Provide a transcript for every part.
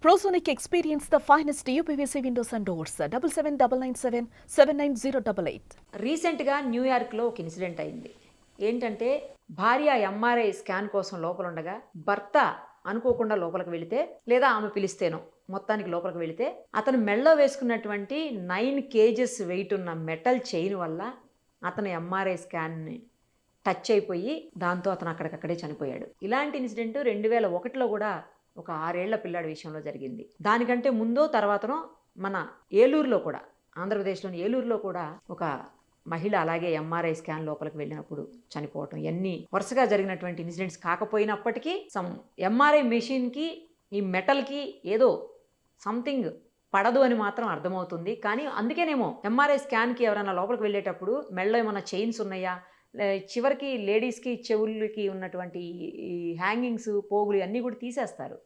Prosonic experience the finest UPVC windows and doors. 77997 79088. రీసెంట్గా న్యూయార్క్లో ఒక ఇన్సిడెంట్ అయింది. ఏంటంటే భార్య ఎంఆర్ఐ స్కాన్ కోసం లోపల ఉండగా భర్త అనుకోకుండా లోపలికి వెళితే లేదా ఆమె పిలిస్తేనో మొత్తానికి లోపలికి వెళితే అతను మెళ్ళో వేసుకున్నటువంటి 9 కేజెస్ వెయిట్ ఉన్న మెటల్ చైన్ వల్ల అతను ఎంఆర్ఐ స్కాన్ని టచ్ అయిపోయి దాంతో అతను అక్కడికక్కడే చనిపోయాడు. ఇలాంటి ఇన్సిడెంట్ 2001లో కూడా ఒక 6 ఏళ్ల పిల్లాడి విషయంలో జరిగింది. దానికంటే ముందో తర్వాతనో మన ఏలూరులో కూడా, ఆంధ్రప్రదేశ్లోని ఏలూరులో కూడా ఒక మహిళ అలాగే ఎంఆర్ఐ స్కాన్ లోపలికి వెళ్ళినప్పుడు చనిపోవటం, ఇవన్నీ వరుసగా జరిగినటువంటి ఇన్సిడెంట్స్ కాకపోయినప్పటికీ ఎంఆర్ఐ మెషిన్కి ఈ మెటల్కి ఏదో సంథింగ్ పడదు అని మాత్రం అర్థమవుతుంది. కానీ అందుకేనేమో ఎంఆర్ఐ స్కాన్కి ఎవరైనా లోపలికి వెళ్ళేటప్పుడు మెడలో ఏమైనా చైన్స్ ఉన్నాయా, చివరికి లేడీస్కి చెవులకి ఉన్నటువంటి ఈ హ్యాంగింగ్స్, పోగులు అన్నీ కూడా తీసేస్తారు,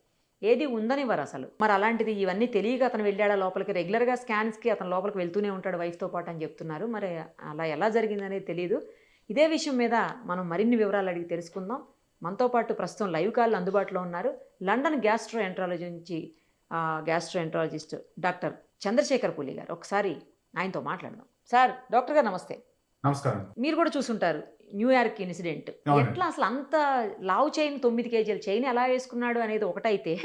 ఏది ఉందనివ్వరు అసలు. మరి అలాంటిది ఇవన్నీ తెలియక అతను వెళ్ళాడా లోపలికి? రెగ్యులర్గా స్కాన్స్కి అతను లోపలికి వెళ్తూనే ఉంటాడు వైఫ్తో పాటు అని చెప్తున్నారు. మరి అలా ఎలా జరిగిందనేది తెలియదు. ఇదే విషయం మీద మనం మరిన్ని వివరాలు అడిగి తెలుసుకుందాం. మనతో పాటు ప్రస్తుతం లైవ్ కాల్ అందుబాటులో ఉన్నారు లండన్ గ్యాస్ట్రోఎంట్రాలజీ నుంచి గ్యాస్ట్రోఎంట్రాలజిస్ట్ డాక్టర్ చంద్రశేఖర్ పూలి గారు. ఒకసారి ఆయనతో మాట్లాడదాం. సార్, డాక్టర్ గారు నమస్తే. నమస్కారం. మీరు కూడా చూసుంటారు న్యూయార్క్ ఇన్సిడెంట్. ఎట్లా అసలు అంత లావు చైన్, 9 కేజీల చైన్ ఎలా వేసుకున్నాడు అనేది ఒకటైతే,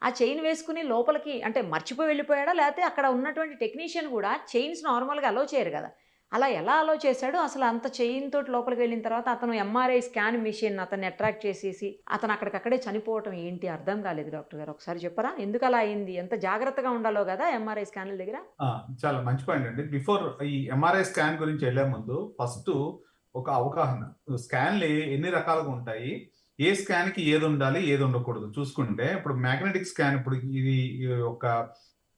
ఆ చైన్ వేసుకుని లోపలికి అంటే మర్చిపోయి వెళ్ళిపోయాడా, లేకపోతే అక్కడ ఉన్నటువంటి టెక్నీషియన్ కూడా చైన్స్ నార్మల్గా అలో చేయరు కదా, అలా ఎలా అలో చేశాడు? అసలు అంత చైన్ తోటి లోపలికి వెళ్ళిన తర్వాత అతను ఎంఆర్ఐ స్కాన్ మిషన్ అతన్ని అట్రాక్ట్ చేసేసి అతను అక్కడికక్కడే చనిపోవటం ఏంటి అర్థం కాలేదు డాక్టర్ గారు. ఒకసారి చెప్పరా ఎందుకు అలా అయింది? ఎంత జాగ్రత్తగా ఉండాలో కదా ఎంఆర్ఐ స్కాన్ల దగ్గర. చాలా మంచి పాయింట్ అండి. బిఫోర్ ఈ ఎంఆర్ఐ స్కాన్ గురించి వెళ్లే ముందు ఫస్ట్ ఒక అవగాహన. స్కాన్లు ఎన్ని రకాలుగా ఉంటాయి, ఏ స్కాన్ కి ఏది ఉండాలి, ఏది ఉండకూడదు చూసుకుంటే, ఇప్పుడు మ్యాగ్నెటిక్ స్కాన్, ఇప్పుడు ఇది ఒక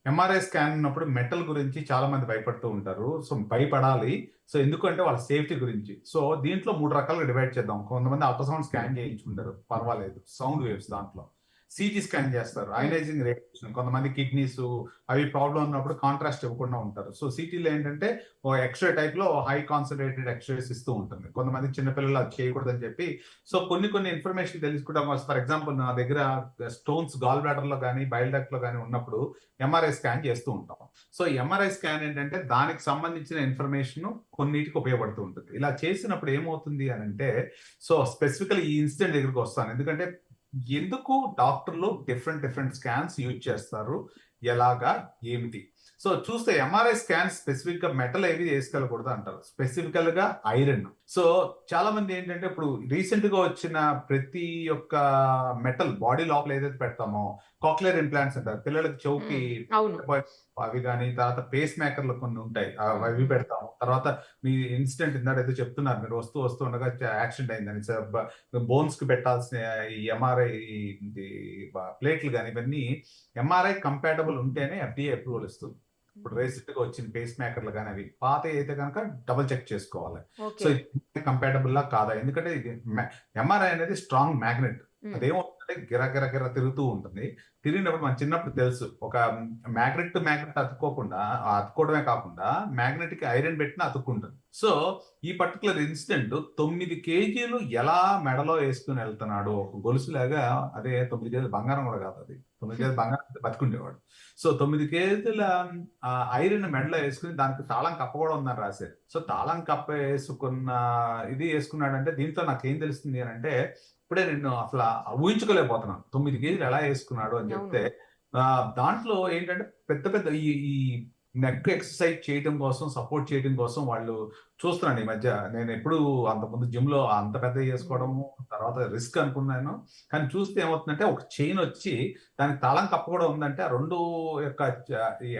ఎంఆర్ఐ స్కాన్ ఉన్నప్పుడు మెటల్ గురించి చాలా మంది భయపడుతూ ఉంటారు. సో భయపడాలి. సో ఎందుకంటే వాళ్ళ సేఫ్టీ గురించి. సో దీంట్లో 3 రకాలుగా డివైడ్ చేద్దాం. కొంతమంది అల్ట్రాసౌండ్ స్కాన్ చేయించుకుంటారు, పర్వాలేదు, సౌండ్ వేవ్స్. దాంట్లో సిటీ స్కాన్ చేస్తారు, అయనైజింగ్ రేడియేషన్. కొంతమంది కిడ్నీస్ అవి ప్రాబ్లం ఉన్నప్పుడు కాంట్రాస్ట్ ఇవ్వకుండా ఉంటారు. సో సిటీలో ఏంటంటే ఓ ఎక్స్రే టైప్ లో హై కాన్సన్ట్రేటెడ్ ఎక్స్రేస్ ఇస్తూ ఉంటుంది. కొంతమంది చిన్నపిల్లలు అది చేయకూడదని చెప్పి సో కొన్ని ఇన్ఫర్మేషన్ తెలుసుకుంటాం. ఫర్ ఎగ్జాంపుల్ నా దగ్గర స్టోన్స్ గాల్ బ్లాడర్ లో కానీ బైల్ డక్ట్ లో కానీ ఉన్నప్పుడు ఎంఆర్ఐ స్కాన్ చేస్తూ ఉంటాం. సో ఎంఆర్ఐ స్కాన్ ఏంటంటే దానికి సంబంధించిన ఇన్ఫర్మేషన్ కొన్నిటికి ఉపయోగపడుతూ ఉంటుంది. ఇలా చేసినప్పుడు ఏమవుతుంది అని అంటే, సో స్పెసిఫికల్ ఈ ఇన్సిడెంట్ దగ్గరికి వస్తాను. ఎందుకంటే ఎందుకు డాక్టర్లు డిఫరెంట్ స్కాన్స్ యూజ్ చేస్తారు, ఎలాగా, ఏమిటి. సో చూస్తే ఎంఆర్ఐ స్కాన్ స్పెసిఫిక్ గా మెటల్ ఏవి వేసుకోకూడదు అంటారు, స్పెసిఫికల్ గా ఐరన్. సో చాలా మంది ఏంటంటే ఇప్పుడు రీసెంట్ గా వచ్చిన ప్రతి ఒక్క మెటల్ బాడీ లోపల ఏదైతే పెడతామో, కాక్లియర్ ఇంప్లాంట్స్ అంటారు, పిల్లలకి చెవుకి అవి కానీ, తర్వాత పేస్ మేకర్లు కొన్ని ఉంటాయి, అవి పెడతాము. తర్వాత మీ ఇన్సిడెంట్ ఇందాడైతే చెప్తున్నారు మీరు, వస్తూ ఉండగా యాక్సిడెంట్ అయిందని బోన్స్ కి పెట్టాల్సిన ఈ ఎంఆర్ఐ ప్లేట్లు కానీ, ఇవన్నీ ఎంఆర్ఐ కంపాటబుల్ ఉంటేనే ఎఫ్డిఏ అప్రూవల్ ఇస్తుంది. ఇప్పుడు రీసెంట్ గా వచ్చిన పేస్ మేకర్లు కానీ అవి పాత అయితే కనుక డబుల్ చెక్ చేసుకోవాలి. సో కంపాటబుల్ లా కాదా, ఎందుకంటే ఎంఆర్ఐ అనేది స్ట్రాంగ్ మ్యాగ్నెట్. అదేమవుతుందంటే గిర తిరుగుతూ ఉంటుంది. తిరిగినప్పుడు మనం చిన్నప్పుడు తెలుసు, ఒక మ్యాగ్నెట్ టు మ్యాగ్నెట్ అతుక్కోవడమే కాకుండా మ్యాగ్నెట్ కి ఐరన్ పెట్టిన అతుక్కుంటుంది. సో ఈ పర్టికులర్ ఇన్సిడెంట్ 9 కేజీలు ఎలా మెడలో వేసుకుని వెళ్తున్నాడు, ఒక గొలుసులాగా. అదే 9 కేజీలు బంగారం కూడా కాదు, అది 9 కేజీలు బంగారం బతుకుండేవాడు. సో 9 కేజీల ఐరన్ మెడలో వేసుకుని దానికి తాళం కప్ప కూడా ఉందని రాశారు. సో తాళం కప్ప వేసుకున్న ఇది వేసుకున్నాడంటే దీంట్లో నాకేం తెలుస్తుంది అని అంటే, ఇప్పుడే నేను అసలు ఊహించుకోలేకపోతున్నాను 9 కేజీలు ఎలా వేసుకున్నాడు అని చెప్తే. దాంట్లో ఏంటంటే పెద్ద ఈ నెక్ ఎక్సర్సైజ్ చేయడం కోసం, సపోర్ట్ చేయడం కోసం వాళ్ళు చూస్తున్నాను ఈ మధ్య. నేను ఎప్పుడు అంతకుముందు జిమ్ లో అంత పెద్ద చేసుకోవడము తర్వాత రిస్క్ అనుకున్నాను. కానీ చూస్తే ఏమవుతుందంటే, ఒక చైన్ వచ్చి దానికి తాళం కప్ప కూడా ఉందంటే, ఆ 2 యొక్క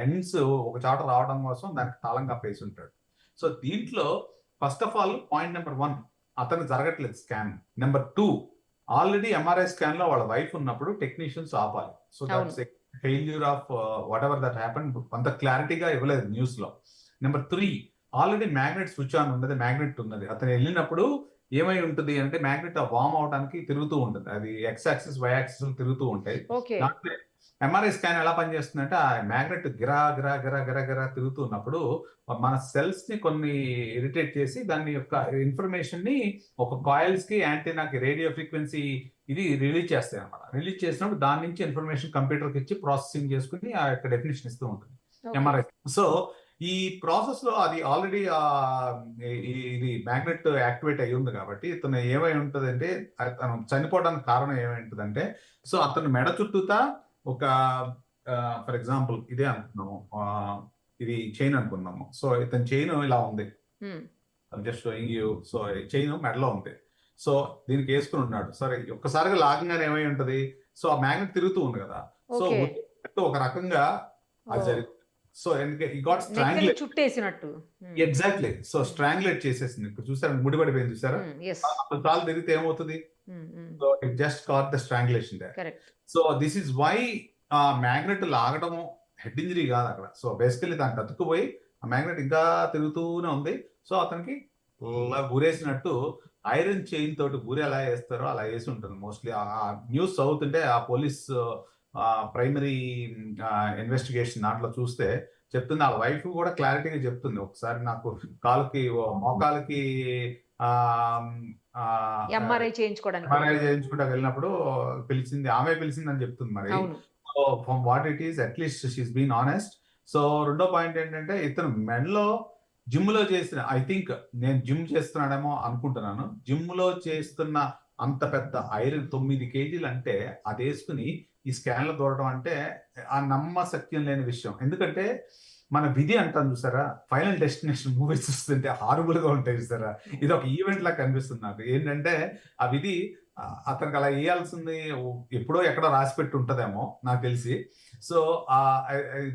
ఎండ్స్ ఒక చాట రావడం కోసం దానికి తాళం కప్ప వేసి ఉంటాడు. సో దీంట్లో first of all point number 1, అతను జరగట్లేదు scan. Number 2, already MRI scan లో వాళ్ళ వైఫ్ ఉన్నప్పుడు టెక్నీషియన్స్ ఆపాలి. So that's failure of whatever that happen. అంత క్లారిటీగా ఇవ్వలేదు న్యూస్ లో. Number 3, already magnet switch on ఉన్నది, మ్యాగ్నెట్ ఉన్నది. అతను వెళ్ళినప్పుడు ఏమై ఉంటుంది అంటే, మ్యాగ్నెట్ వార్మ్ అవడానికి తిరుగుతూ ఉంటుంది. అది ఎక్స్ యాక్సిస్, వై యాక్సిస్ తిరుగుతూ ఉంటాయి. ఎంఆర్ఐ స్కాన్ ఎలా పనిచేస్తుందంటే ఆ మ్యాగ్నెట్ గిరా గిరా గిరా గిరా గిరా తిరుగుతున్నప్పుడు మన సెల్స్ ని కొన్ని ఇరిటేట్ చేసి దాని యొక్క ఇన్ఫర్మేషన్ ని ఒక కాయిల్స్ కి యాంటీనాకి రేడియో ఫ్రీక్వెన్సీ ఇది రిలీజ్ చేస్తాయి అనమాట. రిలీజ్ చేసినప్పుడు దాని నుంచి ఇన్ఫర్మేషన్ కంప్యూటర్కి ఇచ్చి ప్రాసెసింగ్ చేసుకుని ఆ యొక్క డెఫినేషన్ ఇస్తూ ఉంటుంది ఎంఆర్ఐ. సో ఈ ప్రాసెస్ లో అది ఆల్రెడీ ఇది మ్యాగ్నెట్ యాక్టివేట్ అయ్యి ఉంది కాబట్టి ఇతను ఏమై ఉంటుందంటే అతను చనిపోవడానికి కారణం ఏమై ఉంటుందంటే, సో అతను మెడ చుట్టూతా ఒక ఫర్ ఎగ్జాంపుల్ ఇదే అనుకున్నాము, ఇది చైన్ అనుకున్నాము. సో ఇతని చైన్ ఇలా ఉంది, just showing you. So chain మెడలో ఉంది. సో దీనికి వేసుకుని ఉన్నాడు. సరే ఒక్కసారిగా లాగంగానే ఏమై ఉంటది, సో ఆ మ్యాగ్నెట్ తిరుగుతూ ఉంది కదా. సో ఒక రకంగా అది జరిగింది. సో ఈ గాట్ స్ట్రాంగ్యులేట్, చుట్టేసినట్టు. ఎగ్జాక్ట్లీ. సో స్ట్రాంగ్యులేట్ చేసేసింది. ఇప్పుడు చూసారా, ముడిపడిపోయింది చూసారా. చాలా తిరిగితే ఏమవుతుంది, so it just caught the strangulation there. So this is why ఆ మ్యాగ్నెట్ లాగడము హెడ్ ఇంజరీ కాదు అక్కడ. సో బేసికల్లీ దానికి అతుక్కుపోయి ఆ మ్యాగ్నెట్ ఇంకా తిరుగుతూనే ఉంది. సో అతనికి ఊరేసినట్టు ఐరన్ చైన్ తోటి ఊరి ఎలా వేస్తారో అలా వేసి ఉంటుంది మోస్ట్లీ. ఆ న్యూస్ చదువుతుంటే ఆ పోలీస్ ప్రైమరీ ఇన్వెస్టిగేషన్ దాంట్లో చూస్తే చెప్తుంది, ఆ వైఫ్ కూడా క్లారిటీగా చెప్తుంది. ఒకసారి నాకు కాలుకి మోకాలకి ఎంఆర్ఐ చేయించుకుంటా వెళ్ళినప్పుడు పిలిచింది, ఆమె పిలిచింది అని చెప్తుంది. మరి so from what it is at least she's been honest. So రెండో పాయింట్ ఏంటంటే ఇతను మెడలో జిమ్ లో చేసిన, ఐ థింక్ నేను జిమ్ చేస్తున్నాడేమో అనుకుంటున్నాను, జిమ్ లో చేస్తున్న అంత పెద్ద ఐరన్ 9 కేజీలు అంటే అది వేసుకుని ఈ స్కాన్లో దూరడం అంటే ఆ నమ్మశక్యం లేని విషయం. ఎందుకంటే మన విధి అంటాను చూసారా, ఫైనల్ డెస్టినేషన్ మూవీస్ చూస్తుంటే హారబుల్ గా ఉంటాయి చూసారా, ఇది ఒక ఈవెంట్ లా కనిపిస్తుంది నాకు. ఏంటంటే ఆ విధి అతనికి అలా వేయాల్సింది ఎప్పుడో ఎక్కడో రాసి పెట్టి ఉంటదేమో నాకు తెలిసి. సో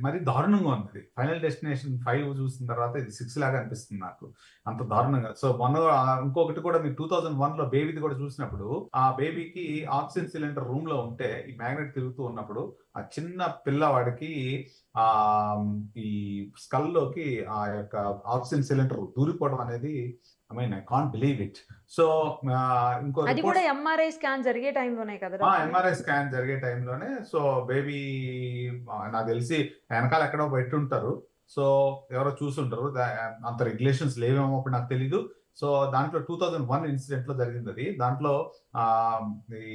మరి దారుణంగా ఉంది. ఫైనల్ డెస్టినేషన్ 5 చూసిన తర్వాత ఇది 6 లాగా అనిపిస్తుంది నాకు, అంత దారుణంగా. సో ఇంకొకటి కూడా మీరు 2001 లో బేబీది కూడా చూసినప్పుడు, ఆ బేబీకి ఆక్సిజన్ సిలిండర్ రూమ్ లో ఉంటే ఈ మ్యాగ్నెట్ తిరుగుతూ ఉన్నప్పుడు ఆ చిన్న పిల్లవాడికి ఆ ఈ స్కల్ లోకి ఆ యొక్క ఆక్సిజన్ సిలిండర్ దూరిపోవడం అనేది, I mean I can't believe it. So ఇంకో ఎంఆర్ఐ స్కాన్ జరిగే టైంలోనే కదా, ఎంఆర్ఐ స్కాన్ జరిగే టైంలోనే. సో బేబీ నాకు తెలిసి వెనకాల ఎక్కడో పెట్టి ఉంటారు. సో ఎవరో చూసుంటారు, అంత రెగ్యులేషన్స్ లేవేమో అప్పుడు నాకు తెలీదు. సో దాంట్లో 2001 ఇన్సిడెంట్ లో జరిగింది అది. దాంట్లో ఈ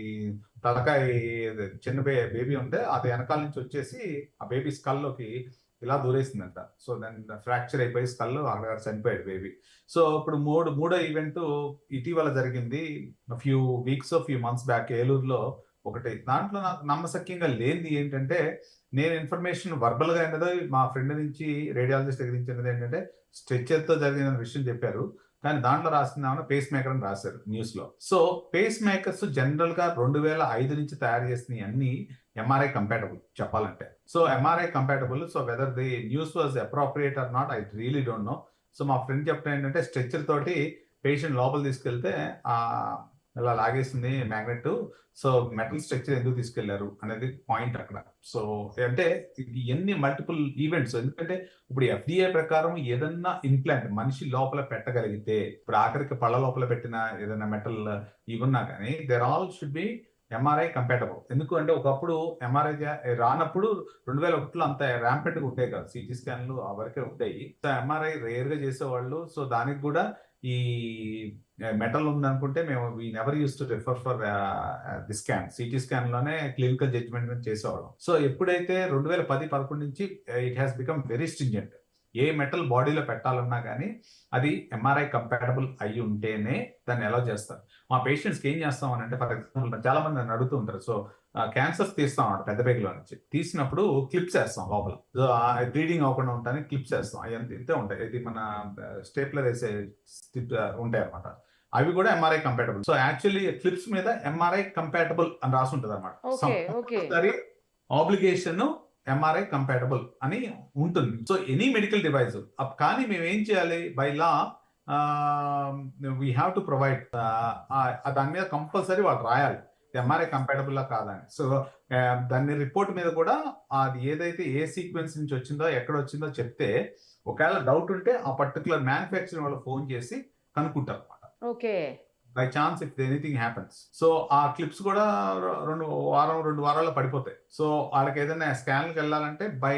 తలకాయ చిన్న బేబీ ఉంటే అది వెనకాల నుంచి వచ్చేసి ఆ బేబీ స్కల్లోకి ఇలా దూరేసిందంట. సో దాన్ని ఫ్రాక్చర్ అయిపోయి స్కల్ అక్కడ చనిపోయాడు బేబీ. సో ఇప్పుడు మూడో ఈవెంట్ ఇటీవల జరిగింది, ఫ్యూ మంత్స్ బ్యాక్ ఏలూరులో ఒకటి. దాంట్లో నాకు నమ్మశక్యంగా లేనిది ఏంటంటే, నేను ఇన్ఫర్మేషన్ వర్బల్ గా అయినదో మా ఫ్రెండ్ నుంచి రేడియాలజిస్ట్ దగ్గర నుంచి ఏంటంటే స్ట్రెచ్చర్ తో జరిగిన విషయం చెప్పారు, కానీ దాంట్లో రాసింది పేస్ మేకర్ అని రాశారు న్యూస్ లో. సో పేస్ మేకర్స్ జనరల్ గా 2005 నుంచి తయారు చేసిన అన్ని ఎంఆర్ఐ కంపాటబుల్ చెప్పాలంటే. So MRI compatible. So whether the news was appropriate or not, I really don't know. So మా ఫ్రెండ్ చెప్పడం ఏంటంటే స్ట్రెచ్చర్ తోటి పేషెంట్ లోపల తీసుకెళ్తే ఇలా లాగేసింది మ్యాగ్నెట్. సో మెటల్ స్ట్రక్చర్ ఎందుకు తీసుకెళ్లారు అనేది పాయింట్ అక్కడ. సో అంటే ఎన్ని మల్టిపుల్ ఈవెంట్స్. ఎందుకంటే ఇప్పుడు FDA ప్రకారం ఏదన్నా ఇంప్లాంట్ మనిషి లోపల పెట్టగలిగితే, ఇప్పుడు ఆఖరికి పళ్ళ లోపల పెట్టిన ఏదైనా మెటల్ ఇవన్నా కానీ there all should be MRI compatible. ఎందుకు అంటే ఒకప్పుడు ఎంఆర్ఐ రానప్పుడు 2001లో అంత ర్యాంపెంట్గా ఉంటాయి కదా, సిటీ స్కాన్లు ఆ వరకే ఉంటాయి. సో ఎంఆర్ఐ రేర్ గా చేసేవాళ్ళు. సో దానికి కూడా ఈ మెటల్ ఉందనుకుంటే మేము we never use to refer for the scan, CT scan లోనే క్లినికల్ జడ్జ్మెంట్ చేసేవాళ్ళం. సో ఎప్పుడైతే 2010-11 నుంచి it has become very stringent. A metal బాడీలో పెట్టాలన్నా కానీ అది ఎంఆర్ఐ కంపాటబుల్ అయ్యి ఉంటేనే దాన్ని అలౌ చేస్తారు. మా పేషెంట్స్కి ఏం చేస్తాం అని అంటే, ఫర్ ఎగ్జాంపుల్ చాలా మంది నన్ను అడుగుతూ ఉంటారు. సో క్యాన్సర్స్ తీస్తాం అన్నమాట పెద్ద పేగులో నుంచి. తీసినప్పుడు క్లిప్స్ వేస్తాం లోపల, సో బ్లీడింగ్ అవ్వకుండా ఉంటాయని క్లిప్స్ వేస్తాం. అవి ఇంతే ఉంటాయి, ఇది మన స్టేప్లర్ వేసే ఉంటాయి అనమాట. అవి కూడా MRI compatible. So actually clips మీద ఎంఆర్ఐ కంపాటబుల్ అని రాసి ఉంటుంది అనమాట. ఆబ్లిగేషన్ ఎంఆర్ఐ కంపాటబుల్ అని ఉంటుంది. So any medical device. కానీ మేము ఏం చేయాలి, by law we have to provide, దాని మీద కంపల్సరీ వాళ్ళు రాయాలి ఎంఆర్ఐ కంపాటబుల్ లా కాదని. సో దాని రిపోర్ట్ మీద కూడా అది ఏదైతే ఏ సీక్వెన్స్ నుంచి వచ్చిందో ఎక్కడ వచ్చిందో చెప్తే, ఒకవేళ డౌట్ ఉంటే ఆ పర్టికులర్ మ్యానుఫ్యాక్చరింగ్ వాళ్ళు ఫోన్ చేసి కనుక్కుంటారు అనమాట. Okay. By chance if anything happens. So ఆ క్లిప్స్ కూడా 2 వారాల్లో పడిపోతాయి. సో వాళ్ళకి ఏదైనా స్కాన్కి వెళ్ళాలంటే by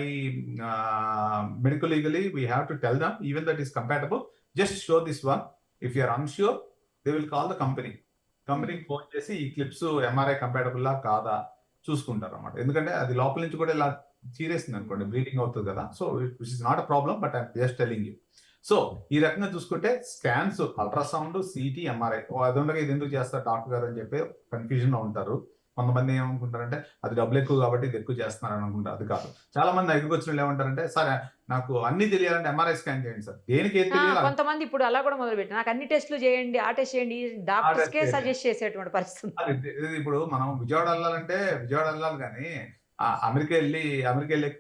medical legally we have to tell them even that is compatible, just show this one. If you're unsure they will call the కంపెనీకి phone చేసి ఈ క్లిప్స్ ఎంఆర్ఐ కంపాటబుల్లా కాదా చూసుకుంటారు అన్నమాట. ఎందుకంటే అది లోపల నుంచి కూడా ఇలా చీరేస్తుంది అనుకోండి, బ్లీడింగ్ అవుతుంది కదా. So which is not a problem, but I'm just telling you. So ఈ రకంగా చూసుకుంటే స్కాన్స్, అల్ట్రాసౌండ్, సిటీ, ఎంఆర్ఐ అది ఉండగా ఇది ఎందుకు చేస్తారు డాక్టర్ గారు అని చెప్పి కన్ఫ్యూజన్ లో ఉంటారు. కొంతమంది ఏమనుకుంటారంటే అది డబ్బులు ఎక్కువ కాబట్టి ఇది ఎక్కువ చేస్తున్నారు అని అనుకుంటారు. అది కాదు. చాలా మంది దగ్గరికి వచ్చిన వాళ్ళు ఏమంటారంటే, సార్ నాకు అన్ని తెలియాలంటే ఎంఆర్ఐ స్కాన్ చేయండి సార్. దేనికి ఏది తెలియాలి కొంతమంది ఇప్పుడు అలా కూడా మొదలుపెట్టి నాకు అన్ని టెస్టులు చేయండి, ఆ టెస్ట్ చేయండి, డాక్టర్స్కే సజెస్ట్ చేసేటువంటి పరిస్థితి. ఇప్పుడు మనం విజయవాడ వెళ్ళాలంటే విజయవాడ వెళ్ళాలి కానీ అమెరికా వెళ్ళి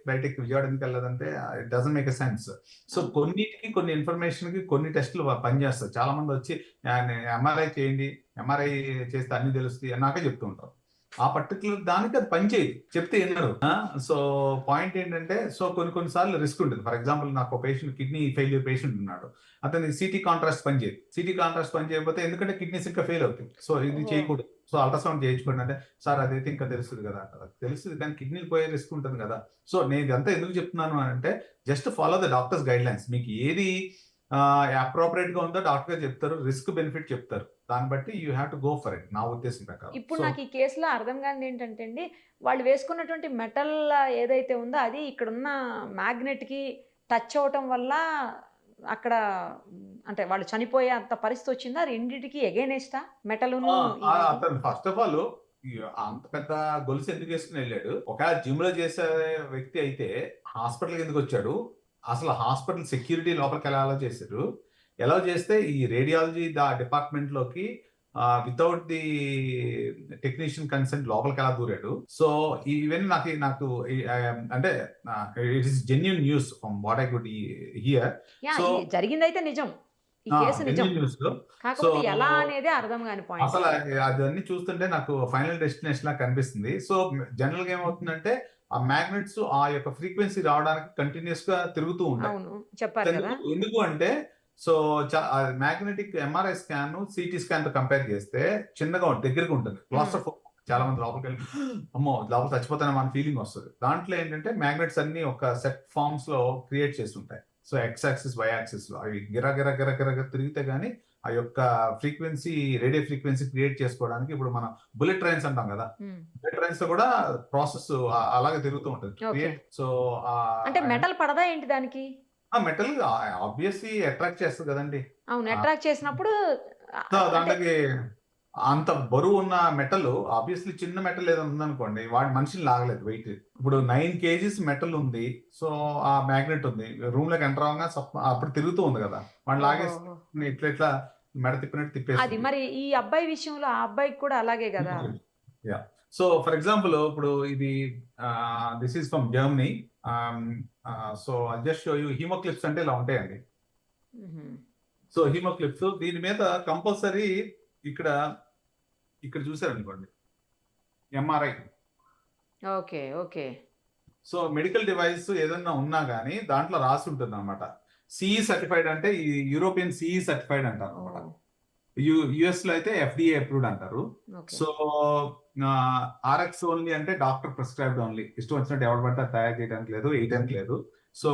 ఫ్లైట్ ఎక్కి విజయవాడ ఎందుకు వెళ్ళదంటే it doesn't make a sense. So కొన్నిటికి కొన్ని ఇన్ఫర్మేషన్ కి కొన్ని టెస్టులు పనిచేస్తారు. చాలా మంది వచ్చి ఎంఆర్ఐ చేయండి, ఎంఆర్ఐ చేస్తే అన్ని తెలుస్తుంది నాకే చెప్తూ ఉంటారు. ఆ పర్టికులర్ దానికి అది పనిచేయదు, చెప్తే వినరు. సో పాయింట్ ఏంటంటే, సో కొన్నిసార్లు రిస్క్ ఉంటుంది. ఫర్ ఎగ్జాంపుల్ నాకు పేషెంట్, కిడ్నీ ఫెయిల్యూర్ పేషెంట్ ఉన్నాడు, అతని సిటీ కాంట్రాస్ట్ పనిచేయదు. సిటీ కాంట్రాస్ట్ పని చేయకపోతే ఎందుకంటే కిడ్నీస్ ఇంకా ఫెయిల్ అవుతాయి. సో ఇది చేయకూడదు. సో అల్ట్రాసౌండ్ చేయించుకోండి అంటే, సార్ అదైతే ఇంకా తెలుస్తుంది కదా అంటారు. తెలుస్తుంది కానీ కిడ్నీలు పోయే రిస్క్ ఉంటుంది కదా. సో నేను ఇదంతా ఎందుకు చెప్తున్నాను అంటే, just follow the doctors guide lines. మీకు ఏది అప్రోప్రియేట్ గా ఉందో డాక్టర్ గారు చెప్తారు, రిస్క్ బెనిఫిట్ చెప్తారు, దాన్ని బట్టి you have to go for it, నా ఉద్దేశం ప్రకారం. ఇప్పుడు నాకు ఈ కేసులో అర్థం కానిది ఏంటంటే అండి, వాళ్ళు వేసుకున్నటువంటి మెటల్ ఏదైతే ఉందో అది ఇక్కడున్న మ్యాగ్నెట్ కి టచ్ అవటం వల్ల అక్కడ అంటే వాళ్ళు చనిపోయే అంత పరిస్థితి వచ్చిందా? రెండింటికి ఎగైనెస్టా మెటల్? అతను ఫస్ట్ ఆఫ్ ఆల్ అంత పెద్ద గొలుసు ఎందుకు వేసుకుని వెళ్ళాడు? ఒకవేళ జిమ్ లో చేసే వ్యక్తి అయితే హాస్పిటల్ ఎందుకు వచ్చాడు? అసలు హాస్పిటల్ సెక్యూరిటీ లోపలికి ఎలా చేశారు? ఎలా చేస్తే ఈ రేడియాలజీ డిపార్ట్మెంట్ లోకి వితౌట్ ది టెక్నీషియన్ కన్సెంట్ లోపలికి ఎలా దూరాడు? సో ఈవెన్ నాకు అంటే it is genuine news from what I could hear. So జరిగిందైతే నిజం, ఈ కేసు నిజం. కాకపోతే ఎలా అనేది అర్థం కాని పాయింట్. అసలు అదన్నీ చూస్తుంటే నాకు ఫైనల్ డెస్టినేషన్ లా కనిపిస్తుంది. సో జనరల్ గా ఏమవుతుందంటే, ఆ మ్యాగ్నెట్స్ ఆ యొక్క ఫ్రీక్వెన్సీ రావడానికి కంటిన్యూస్ గా తిరుగుతూ ఉంటాయి. చెప్పారు కదా. ఎందుకు అంటే, so magnetic MRI scan CT scan తో కంపేర్ చేస్తే చిన్నగా దగ్గరగా ఉంటుంది. క్లాస్ట్రోఫోబియా చాలా మంది లోపలికి వెళ్ళి అమ్మో లోపల చచ్చిపోతానే మన ఫీలింగ్ వస్తుంది. దాంట్లో ఏంటంటే మ్యాగ్నెట్స్ అన్ని ఒక సెట్ ఫార్మ్స్ లో క్రియేట్ చేస్తుంటాయి. So X axis, Y axis లో అవి గిరగిర తిరిగితే గానీ ఆ యొక్క ఫ్రీక్వెన్సీ, రేడియో ఫ్రీక్వెన్సీ క్రియేట్ చేసుకోవడానికి, ఇప్పుడు మనం బుల్లెట్ ట్రైన్స్ అంటాం కదా, బుల్లెట్ ట్రైన్స్ లో కూడా ప్రాసెస్ అలాగే తిరుగుతూ ఉంటుంది. సో అంటే మెటల్ పడదా ఏంటి దానికి? మెటల్ ఆబ్వియస్లీ అట్రాక్ట్ చేస్తుంది కదండి. అవును, అట్రాక్ట్ చేసినప్పుడు దాంట్లోకి అంత బరువు ఉన్న మెటల్, ఆబ్వియస్లీ చిన్న మెటల్ ఏదో ఉందనుకోండి, వాడి మనిషిని లాగలేదు వెయిట్. ఇప్పుడు 9 kgs మెటల్ ఉంది, సో ఆ మ్యాగ్నెట్ ఉంది, రూమ్ లోకి ఎంటర్ అవగా అప్పుడు తిరుగుతూ ఉంది కదా, వాడిని లాగేసి ఇట్లా మెడ తిప్పినట్టు తిప్పేసి. అది మరి ఈ అబ్బాయి విషయంలో ఆ అబ్బాయికి కూడా అలాగే కదా. యా. సో ఫర్ ఎగ్జాంపుల్ ఇప్పుడు ఇది this is from Germany. So I just show you. Hemoclips అంటే ఇలా ఉంటాయండి. సో హీమోక్లిప్స్ దీని మీద కంపల్సరీ ఇక్కడ చూసారనుకోండి MRI. Okay okay. So medical device ఏదన్నా ఉన్నా కానీ దాంట్లో రాసి ఉంటుంది అనమాట. సిఈ సర్టిఫైడ్ అంటే ఈ యూరోపియన్ సిఈ సర్టిఫైడ్ అంటారు అనమాట. యుఎస్ లో అయితే ఎఫ్డిఏ అప్రూవ్డ్ అంటారు. సో ఆర్ఎక్స్ ఓన్లీ అంటే డాక్టర్ ప్రిస్క్రైబ్డ్ ఓన్లీ, ఇష్టం వచ్చినట్టు ఎవరు పడితే తయారు చేయడానికి లేదు, వేయడానికి లేదు. సో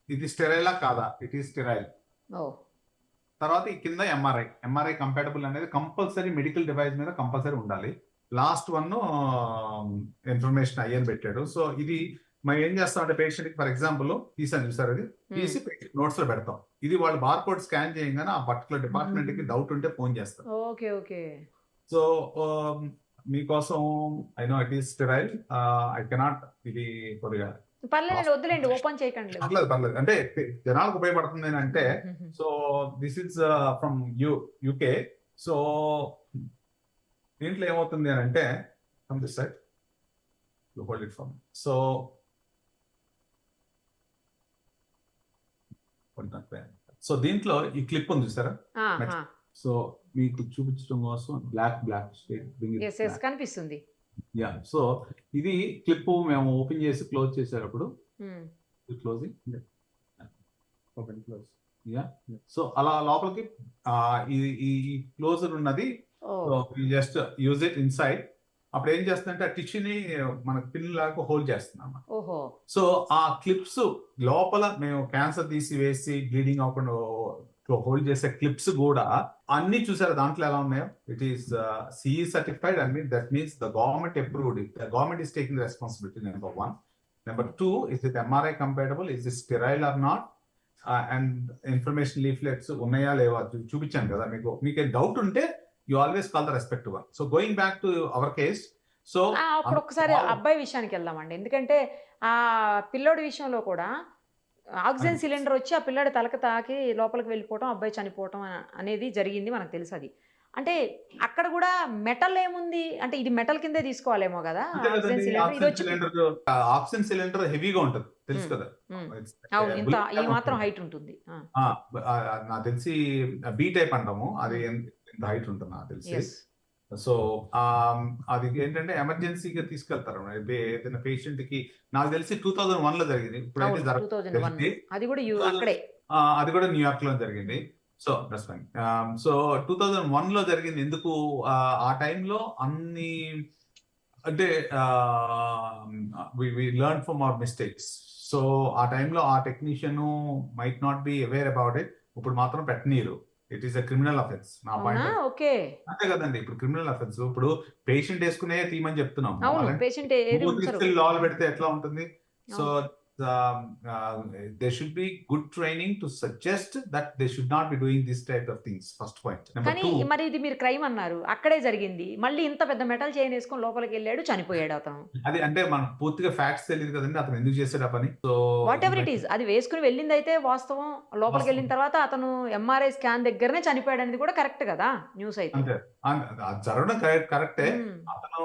ఇది స్టెరైలా కాదా? It is sterile. తర్వాత ఈ కింద ఎంఆర్ఐ కంపాటబుల్ అనేది కంపల్సరీ మెడికల్ డివైస్ మీద కంపల్సరీ ఉండాలి. లాస్ట్ వన్ ఇన్ఫర్మేషన్ అయ్యని పెట్టాడు. సో ఇది మనం ఏం చేస్తాం అంటే, పేషెంట్ కి ఫర్ ఎగ్జాంపుల్ తీసాను చూసారు, అది తీసి నోట్స్ లో పెడతాం. ఇది వాళ్ళు బార్కోడ్ స్కాన్ చేయగానే ఆ పర్టికులర్ డిపార్ట్మెంట్ కి డౌట్ ఉంటే ఫోన్ చేస్తారు. Okay okay. సో మీకోసం I know it is sterile, I cannot, ఇది కొద్దిగా పర్లేదు వద్దులేండి, ఓపెన్ చేయకండి. పర్లేదు అంటే జనాలకు ఉపయోగపడుతుంది అంటే. So this is from UK. So దీంట్లో ఏమవుతుంది అని అంటే, from this side you hold it from. So దీంట్లో ఈ క్లిప్ ఉంది చూసారా, సో మీకు చూపించడం కోసం బ్లాక్ స్టేట్ కనిపిస్తుంది. యా. సో ఇది క్లిప్ మేము ఓపెన్ చేసి క్లోజ్ చేసేటప్పుడు closing open close. Yeah so అలా లోపలికి ఈ ఈ క్లోజర్ ఉన్నది. Oh so just use it inside. అప్పుడు ఏం చేస్తుందంటే ఆ టిష్యూని మనకు పిన్ లాగా హోల్డ్ చేస్తున్నాం. ఓహో సో ఆ క్లిప్స్ లోపల మేము క్యాన్సర్ తీసి వేసి బ్లీడింగ్ అవ్వకుండా హోల్డ్ చేసే క్లిప్స్ కూడా అన్ని చూసారు దాంట్లో ఎలా ఉన్నాయో. It is CE certified and that means the government approved it. The government is taking responsibility. Number 1. Number 2, is it MRI compatible, is it sterile or not, and information leaflets ఉన్నాయా లేవా చూపించాను కదా మీకు. మీకు డౌట్ ఉంటే you always call the respective one. So going back to our case. So అప్పుడు ఒకసారి అబ్బాయి విషయానికి వెళ్దామండి. ఎందుకంటే ఆ పిల్లోడి విషయంలో కూడా ఆక్సిజన్ సిలిండర్ వచ్చి ఆ పిల్లాడి తలక తాకి లోపలికి వెళ్ళిపోవటం, అబ్బాయి చనిపోవటం అనేది జరిగింది, మనకు తెలుసు అది. అంటే అక్కడ కూడా మెటల్ ఏముంది అంటే ఇది మెటల్ కిందే తీసుకోవాలేమో కదా ఆక్సిజన్ సిలిండర్. ఇది వచ్చి ఆక్సిజన్ సిలిండర్ హెవీగా ఉంటుంది తెలుసు కదా. అవును, ఇంత ఈ మాత్రం హైట్ ఉంటుంది. నాకు తెలిసి బి టైప్ అంటాము, అది ఎంత హైట్ ఉంటుంది నాకు తెలిసి. Yes. సో అది ఏంటంటే ఎమర్జెన్సీగా తీసుకెళ్తారు ఏదైనా పేషెంట్ కి. నాకు తెలిసి 2001 లో జరిగింది. ఇప్పుడైతే అవును, 2001 అది కూడా అక్కడే. అది కూడా న్యూయార్క్ లో జరిగింది. So that's fine. సో 2001 లో జరిగింది. ఎందుకు ఆ టైంలో అన్ని అంటే we learn from our mistakes. So ఆ టైంలో ఆ technician might not be aware about it. ఇప్పుడు మాత్రం పెట్టనీరు. It is a criminal offence నా పాయింట్. ఓకే, అంతే కదండి. ఇప్పుడు క్రిమినల్ అఫెన్స్. ఇప్పుడు పేషెంట్ వేసుకునే తీయమని చెప్తున్నాం. అవును, పేషెంట్ లాలు పెడితే ఎట్లా ఉంటుంది? So there should be good training to suggest that they should not be doing this type of things. First point. Number కానీ 2, మరి ఇది మీరు క్రైమ్ అన్నారు, అక్కడే జరిగింది. మళ్ళీ ఇంత పెద్ద మెటల్ చైన్ వేసుకొని లోపలికి వెళ్ళాడు, చనిపోయాడు అతను. అది అంటే మనకు పూర్తిగా ఫ్యాక్ట్స్ తెలియదు కదండి అతను ఎందుకు చేసాడు ఆ పని. So what ever it is, అది వేసుకుని వెళ్ళింది అయితే వాస్తవం. లోపలికి వెళ్ళిన తర్వాత అతను MRI స్కాన్ దగ్గరనే చనిపోయాడు అనేది కూడా కరెక్ట్ కదా న్యూస్ అయితే. అంతే అది జరగడం కరెక్టే. అతను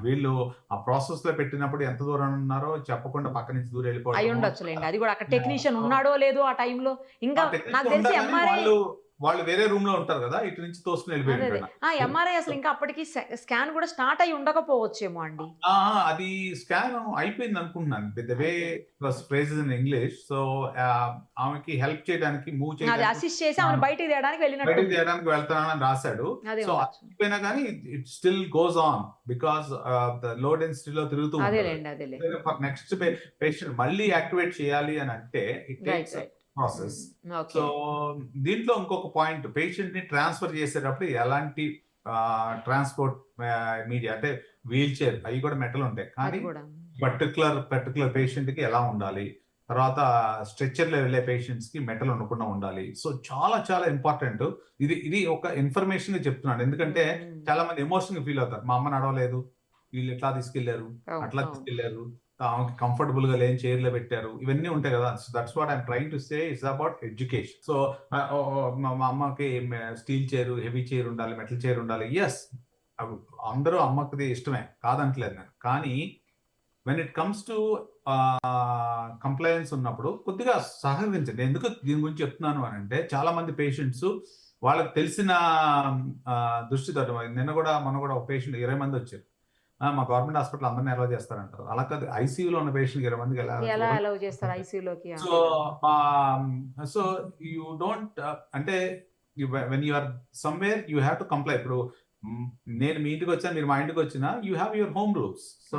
వీళ్ళు ఆ ప్రాసెస్ లో పెట్టినప్పుడు ఎంత దూరం ఉన్నారో చెప్పకుండా పక్క నుంచి దూరం అయి వెళ్ళిపోవడం. ఉండొచ్చులేండి. అది కూడా అక్కడ టెక్నీషియన్ ఉన్నాడో లేదో ఆ టైంలో. ఇంకా నాకు తెలిసి MRI వాళ్ళు వేరే రూమ్ లో ఉంటారు కదా, ఇటు నుంచి తోసుకుని వెళ్ళిపోయారు. MRI అసలు ఇంకా అప్పటికి స్కాన్ కూడా స్టార్ట్ అయి ఉండకపోవచ్చేమో అండి. అది స్కాన్ అయిపోయింది అనుకుంటున్నాను. The way was phrases in English. So ఆమెకి హెల్ప్ చేయడానికి మూవ్ అది చేయడానికి అసిస్ట్ చేసి ఆమె బయటికి తేయడానికి వెళ్ళినట్టు. బయటకు తీయడానికి వెళ్తానని రాశాడు. సో అయిపోయినా కానీ it still goes on because the low డెన్సిటీలో తిరుగుతూ అదేలేండి, అదేలే. ఫర్ నెక్స్ట్ పేషెంట్ మళ్ళీ యాక్టివేట్ చేయాలి అని అంటే ఇట్ టేక్స్ ప్రాసెస్. సో దీంట్లో ఇంకొక పాయింట్, పేషెంట్ ని ట్రాన్స్ఫర్ చేసేటప్పుడు ఎలాంటి ట్రాన్స్పోర్ట్ మీడియా అంటే వీల్ చైర్ అవి కూడా మెటల్ ఉంటాయి, కానీ పర్టికులర్ పేషెంట్ కి ఎలా ఉండాలి, తర్వాత స్ట్రెచ్చర్ లో వెళ్ళే పేషెంట్స్ కి మెటల్ ఉండకుండా ఉండాలి. సో చాలా చాలా ఇంపార్టెంట్. ఇది ఒక ఇన్ఫర్మేషన్ చెప్తున్నాను, ఎందుకంటే చాలా మంది ఎమోషన్ ఫీల్ అవుతారు. మా అమ్మ నడవలేదు, వీళ్ళు ఎట్లా తీసుకెళ్లారు, అట్లా తీసుకెళ్లారు, ఆమెకి కంఫర్టబుల్ గా లేని చైర్ లో పెట్టారు, ఇవన్నీ ఉంటాయి కదా. So that's what I'm trying to say, it's about education. So మా అమ్మకి స్టీల్ చైర్, హెవీ చైర్ ఉండాలి, మెటల్ చైర్ ఉండాలి. ఎస్, అందరూ అమ్మకి ఇష్టమే, కాదంటలేదు నేను. కానీ when it comes to compliance ఉన్నప్పుడు కొద్దిగా సహకరించండి. ఎందుకు దీని గురించి చెప్తున్నాను అని అంటే, చాలా మంది పేషెంట్స్ వాళ్ళకి తెలిసిన దృష్టితో, మొన్న కూడా ఒక పేషెంట్ 20 మంది వచ్చారు. మా గవర్నమెంట్ హాస్పిటల్ అందరినీ అలౌ చేస్తారంటారు. అలా కాదు, ఐసీయూలో ఉన్న పేషెంట్ 20 మందికి ఎలా అలౌ చేస్తారు ఐసీయూలోకి? సో యూ డోంట్ అంటే when you are somewhere you have to comply. ఇప్పుడు నేను మీ ఇంటికి వచ్చాను, మీరు మా ఇంటికి వచ్చినా you have your home rules. So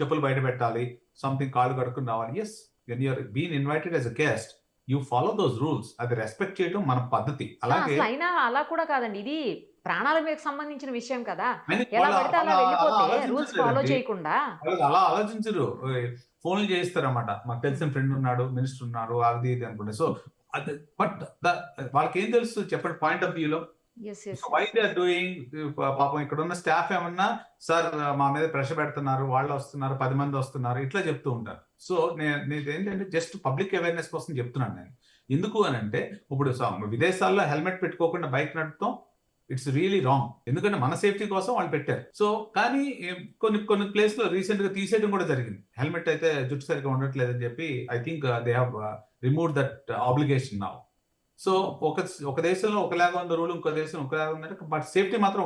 చెప్పులు బయట పెట్టాలి, సంథింగ్ కాళ్ళు కడుక్కుని రావాలి. Yes, when you're been invited as a guest you follow those rules. అది రెస్పెక్ట్ చేయడం మన పద్ధతి. అలాగే అయినా అలా కూడా కాదండి, ఇది ప్రాణాల మీకు సంబంధించిన విషయం కదా. ఎలా పడితే అలా వెళ్ళిపోతే రూల్స్ ఫాలో చేయకుండా అలా ఆలోచించరు. ఫోన్లు చేయిస్తారన్నమాట, మాకు తెలిసిన ఫ్రెండ్ ఉన్నాడు, మినిస్టర్ ఉన్నారు, అది ఇది అనుకుంటే. సో బట్ వాళ్ళకి ఏం తెలుసు చెప్పండి, పాయింట్ ఆఫ్ వ్యూలో వై దే ఆర్ డూయింగ్. పాపం ఇక్కడ ఉన్న స్టాఫ్ ఏమన్నా, సార్ మా మీద ప్రెషర్ పెడుతున్నారు, వాళ్ళు వస్తున్నారు, 10 మంది వస్తున్నారు, ఇట్లా చెప్తూ ఉంటారు. సో నేను ఏంటంటే జస్ట్ పబ్లిక్ అవేర్నెస్ కోసం చెప్తున్నాను నేను. ఎందుకు అని అంటే, ఇప్పుడు విదేశాల్లో హెల్మెట్ పెట్టుకోకుండా బైక్ నడుపుతాం, ఇట్స్ రియలీ రాంగ్. ఎందుకంటే మన సేఫ్టీ కోసం వాళ్ళు పెట్టారు. సో కానీ కొన్ని ప్లేస్ లో రీసెంట్ గా తీసేయడం కూడా జరిగింది. హెల్మెట్ అయితే జుట్టు సరిగ్గా ఉండట్లేదని చెప్పి I think they have remove that obligation now. So ఒక దేశంలో ఒకలాగా ఉంది రూల్, ఇంకో దేశం ఒకలాగా ఉందంటే, బట్ సేఫ్టీ మాత్రం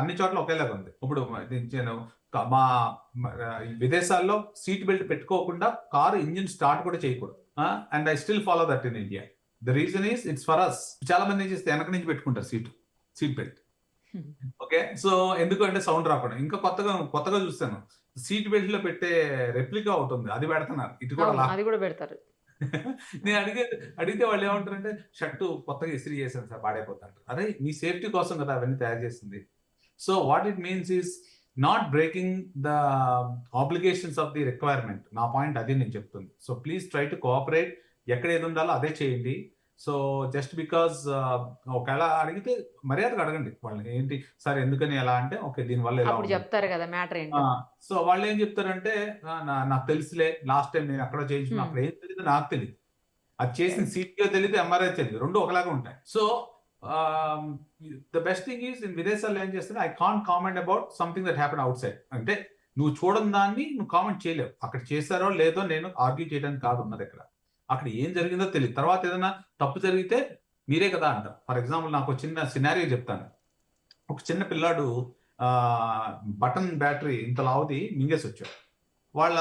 అన్ని చోట్ల ఒకేలాగా ఉంది. ఇప్పుడు మా విదేశాల్లో సీట్ బెల్ట్ పెట్టుకోకుండా కారు ఇంజిన్ స్టార్ట్ కూడా చేయకూడదు. And I still follow that in India. The reason is it's for us. చాలా మంది ఏం చేస్తే వెనక నుంచి పెట్టుకుంటారు సీట్ బెల్ట్. ఓకే, సో ఎందుకంటే సౌండ్ రాకుండా. ఇంకా కొత్తగా చూస్తాను, సీట్ బెల్ట్ లో పెట్టే రెప్లికా ఒకటి ఉంది, అది పెడుతున్నారు. ఇటు కూడా అవును, అది కూడా పెడతారు. నేను అడిగితే వాళ్ళు ఏమంటారంటే షర్టు కొత్తగా ఇస్త్రీ చేశాను సార్, పాడైపోతారు. అదే మీ సేఫ్టీ కోసం కదా అవన్నీ తయారు చేసింది. So what it means is not breaking the obligations of the requirement. నా పాయింట్ అది నేను చెప్తుంది. So please try to cooperate. ఎక్కడ ఏది ఉండాలో అదే చేయండి. సో జస్ట్ బికాస్ ఒకవేళ అడిగితే మర్యాదగా అడగండి వాళ్ళని, ఏంటి సార్ ఎందుకని ఎలా అంటే, ఓకే దీనివల్ల ఎలా అప్పుడు ఉంది. చెప్తారు కదా మ్యాటర్ ఏంటో. సో వాళ్ళు ఏం చెప్తారంటే నాకు తెలుసులే, లాస్ట్ టైం నేను అక్కడ చేయించిన అక్కడ ఏం తెలియదు, నాకు తెలియదు, అది చేసిన సీటీఓ తెలియదు, ఎంఆర్ఐ తెలియదు, రెండు ఒకలాగా ఉంటాయి. So the best thing is in విదేశాల్లో ఏం చేస్తే I can't comment about something that happen out side. అంటే నువ్వు చూడని దాన్ని నువ్వు కామెంట్ చేయలేవు. అక్కడ చేశారో లేదో నేను ఆర్గ్యూ చేయడానికి కాదు ఉన్నది. అక్కడ ఏం జరిగిందో తెలియదు. తర్వాత ఏదైనా తప్పు జరిగితే మీరే కదా అంటారు. ఫర్ ఎగ్జాంపుల్ నాకు ఒక చిన్న సినారియో చెప్తాను. ఒక చిన్న పిల్లాడు బటన్ బ్యాటరీ ఇంత లావుది మింగేసి వచ్చాడు. వాళ్ళ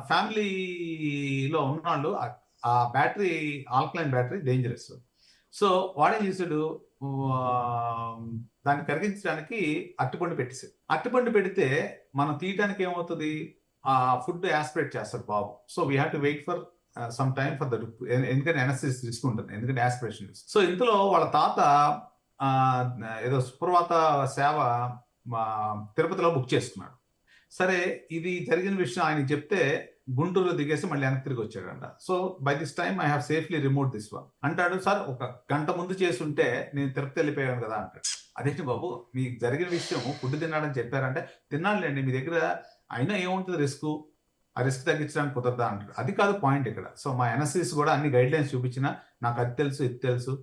ఫ్యామిలీలో ఉన్నవాళ్ళు ఆ battery alkaline battery dangerous. So వాడేం చేశాడు, దాన్ని కరిగించడానికి అరటిపండు పెట్టేసాడు. అరటిపండు పెడితే మనం తీయడానికి ఏమవుతుంది, ఆ ఫుడ్ యాస్పిరేట్ చేస్తాడు బాబు. So we have to wait for some time for that, ఎందుకంటే ఎనస్థిసిస్ రిస్క్ ఉంటుంది, ఎందుకంటే యాస్పిరేషన్. సో ఇంతలో వాళ్ళ తాత ఏదో సుప్రభాత సేవ తిరుపతిలో బుక్ చేసుకున్నాడు. సరే ఇది జరిగిన విషయం ఆయన చెప్తే గుంటూరులో దిగేసి మళ్ళీ వెనక్కి తిరిగి వచ్చాడంట. So by this time I have safely remove this one అంటాడు. సార్ ఒక గంట ముందు చేస్తుంటే నేను తిరుపతి వెళ్ళిపోయాను కదా అంటాడు. అదేంటి బాబు మీకు జరిగిన విషయం ఫుడ్ తిన్నాడని చెప్పారంటే, తిన్నాడులేండి మీ దగ్గర, అయినా ఏముంటుంది రిస్క్, ఆ రిస్క్ తగ్గించడానికి కుదరదా అంటాడు. అది కాదు పాయింట్ ఇక్కడ. సో మా ఎన్ఎస్సిస్ కూడా అన్ని గైడ్ లైన్స్ చూపించినా నాకు అది తెలుసు ఇది తెలుసు,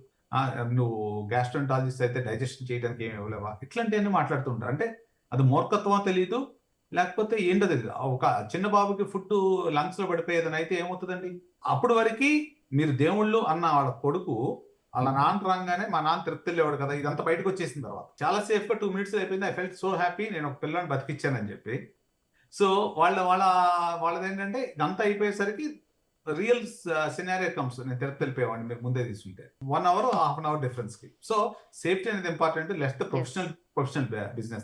నువ్వు గ్యాస్ట్రోంటాలజిస్ట్ అయితే డైజెషన్ చేయడానికి ఏమి ఇవ్వలేవా, ఇట్లాంటివన్నీ మాట్లాడుతుంటారు. అంటే అది మూర్ఖత్వం తెలియదు, లేకపోతే ఏంటో తెలియదు. ఒక చిన్న బాబుకి ఫుడ్ లంగ్స్ లో పడిపోయేదని అయితే ఏమవుతుందండి. అప్పటి వరకు మీరు దేవుళ్ళు అన్న వాళ్ళ కొడుకు వాళ్ళ నాన్న రాగానే మా నాన్న తిరుపతి వెళ్ళేవాడు కదా, ఇదంతా బయటకు వచ్చేసిన తర్వాత చాలా సేఫ్ గా 2 minutes అయిపోయింది. ఐ ఫెల్ట్ సో హ్యాపీ, నేను ఒక పిల్లని బతికిచ్చానని చెప్పి. సో వాళ్ళది ఏంటంటే ఇదంతా అయిపోయేసరికి రియల్ సినారియో కమ్స్, నేను తిరుపతి వెళ్ళిపోయేవాడిని మీరు ముందే తీసుకుంటే 1 hour 1/2 hour డిఫరెన్స్ కి. సో సేఫ్టీ అనేది important, less the professional business.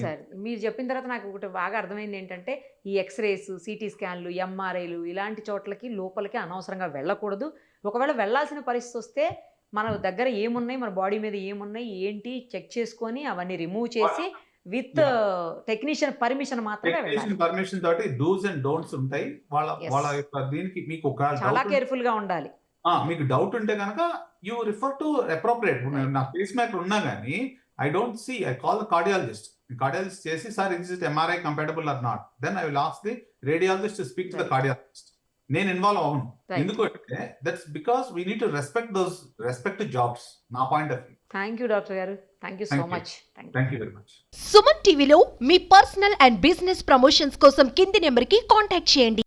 Sir మీరు చెప్పిన తర్వాత నాకు ఒకటి బాగా అర్థమైంది ఏంటంటే, ఈ ఎక్స్రేస్, సిటీ స్కాన్లు, ఎంఆర్ఐలు ఇలాంటి చోట్లకి లోపలికి అనవసరంగా వెళ్ళకూడదు. ఒకవేళ వెళ్ళాల్సిన పరిస్థితి వస్తే మన దగ్గర ఏమున్నాయి, మన బాడీ మీద ఏమున్నాయి ఏంటి చెక్ చేసుకొని అవన్నీ రిమూవ్ చేసి విత్ టెక్నీషియన్ పర్మిషన్ మాత్రమే వెళ్ళాలి. పర్మిషన్ తోటి డూస్ అండ్ డోంట్స్ ఉంటాయి. వాళ్ళ యొక్క దీనికి మీకు చాలా కేర్ఫుల్ గా ఉండాలి. మీకు డౌట్ ఉంటే కనుక యూ రిఫర్ టు అప్రోప్రియేట్. నా పేస్ మేకర్ ఉన్నా కానీ I don't see, I call the cardiologist. Cardiologist చేసి sir is it MRI compatible or not, then I will ask the radiologist to speak to the cardiologist. నేను involve అవును, ఎందుకంటే that's because we need to respect jobs. నా point of view. Thank you doctor గారు, thank you so much. Thank you very much. Suman టీవీలో మీ personal and business promotions కోసం కింది నెంబర్కి contact చేయండి.